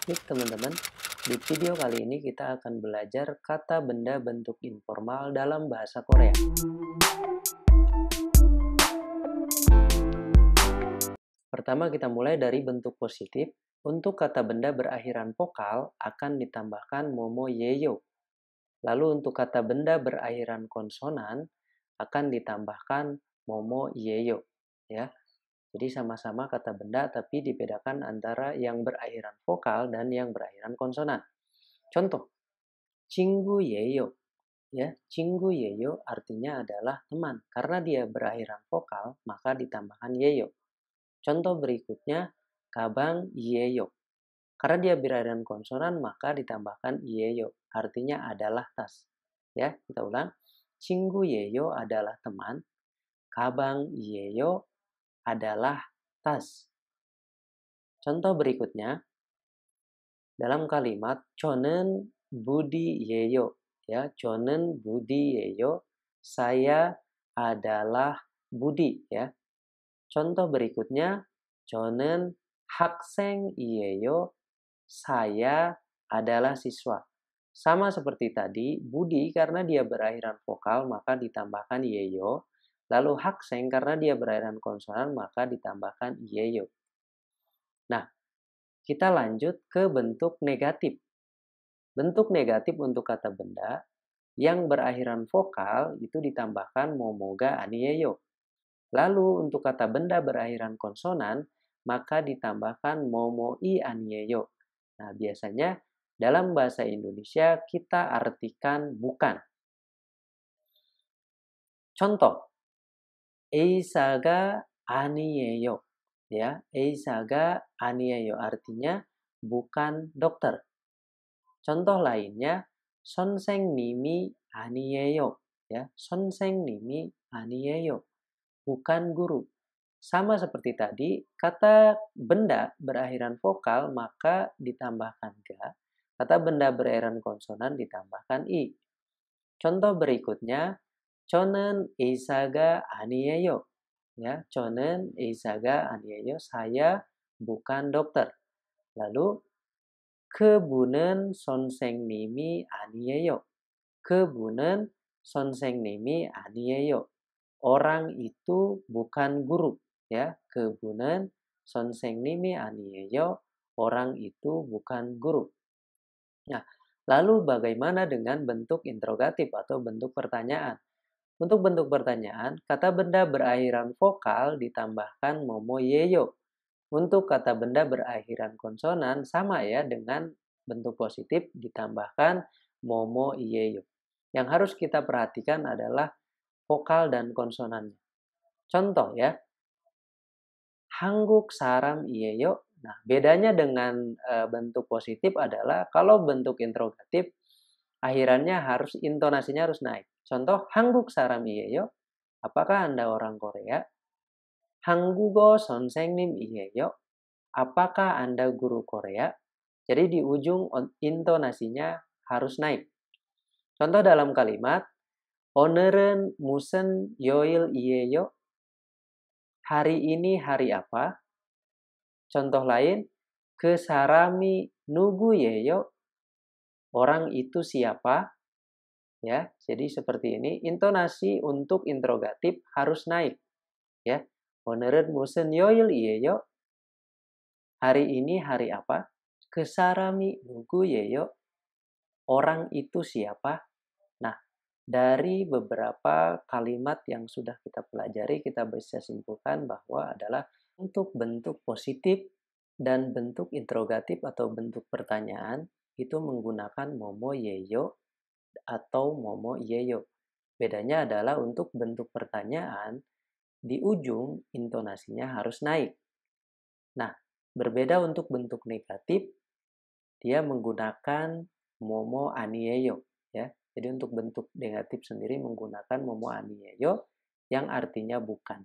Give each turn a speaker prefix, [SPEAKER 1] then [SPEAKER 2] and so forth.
[SPEAKER 1] Baik teman-teman, di video kali ini kita akan belajar kata benda bentuk informal dalam bahasa Korea. Pertama kita mulai dari bentuk positif. Untuk kata benda berakhiran vokal akan ditambahkan momo yeyo. Lalu untuk kata benda berakhiran konsonan akan ditambahkan momo yeyo. Ya. Jadi sama-sama kata benda tapi dibedakan antara yang berakhiran vokal dan yang berakhiran konsonan. Contoh, Cinggu Yeyo. Ya, Cinggu Yeyo artinya adalah teman. Karena dia berakhiran vokal, maka ditambahkan Yeyo. Contoh berikutnya, Kabang Yeyo. Karena dia berakhiran konsonan, maka ditambahkan Yeyo. Artinya adalah tas. Ya, kita ulang. Cinggu Yeyo adalah teman. Kabang Yeyo adalah tas. Contoh berikutnya, dalam kalimat 저는 Budiyeyo. Ya, 저는 Budiyeyo. Saya adalah Budi. Ya. Contoh berikutnya, 저는 학생이에요. Saya adalah siswa. Sama seperti tadi, Budi karena dia berakhiran vokal maka ditambahkan yeyo. Lalu hakseng karena dia berakhiran konsonan maka ditambahkan yeyo. Nah, kita lanjut ke bentuk negatif. Bentuk negatif untuk kata benda yang berakhiran vokal itu ditambahkan momoga aniyeyo. Lalu untuk kata benda berakhiran konsonan maka ditambahkan momoi aniyeyo. Nah, biasanya dalam bahasa Indonesia kita artikan bukan. Contoh, eisaga aniyeyo. Ya, eisaga aniyeyo artinya bukan dokter. Contoh lainnya, 선생님이 아니에요. Ya, 선생님이 아니에요. Bukan guru. Sama seperti tadi, kata benda berakhiran vokal maka ditambahkan ga. Kata benda berakhiran konsonan ditambahkan i. Contoh berikutnya, 저는 의사가 아니에요. Ya, 저는 의사가 아니에요. Saya bukan dokter. Lalu 그분은 선생님이 아니에요. 그분은 선생님이 아니에요. Orang itu bukan guru. Ya, 그분은 선생님이 아니에요. Orang itu bukan guru. Nah, lalu bagaimana dengan bentuk interrogatif atau bentuk pertanyaan? Untuk bentuk pertanyaan, kata benda berakhiran vokal ditambahkan momo yeyo. Untuk kata benda berakhiran konsonan sama ya dengan bentuk positif ditambahkan momo iyeyo. Yang harus kita perhatikan adalah vokal dan konsonannya. Contoh ya, 한국 사람이에요. Nah, bedanya dengan bentuk positif adalah kalau bentuk interrogatif akhirannya harus intonasinya harus naik. Contoh 한국 사람이에요. Apakah Anda orang Korea? 한국어 선생님이에요. Apakah Anda guru Korea? Jadi di ujung intonasinya harus naik. Contoh dalam kalimat, 오늘은 무슨 요일이에요? Hari ini hari apa? Contoh lain, 그 사람이 누구예요? Orang itu siapa? Ya, jadi seperti ini. Intonasi untuk interrogatif harus naik. Ya, 오늘은 무슨 요일이에요? Hari ini hari apa? 그 사람이 누구예요? Orang itu siapa? Nah, dari beberapa kalimat yang sudah kita pelajari, kita bisa simpulkan bahwa adalah untuk bentuk positif dan bentuk interrogatif atau bentuk pertanyaan itu menggunakan momo yeyo atau momo yeyo. Bedanya adalah untuk bentuk pertanyaan, di ujung intonasinya harus naik. Nah, berbeda untuk bentuk negatif, dia menggunakan momo aniyeyo. Ya. Jadi untuk bentuk negatif sendiri menggunakan momo aniyeyo yang artinya bukan.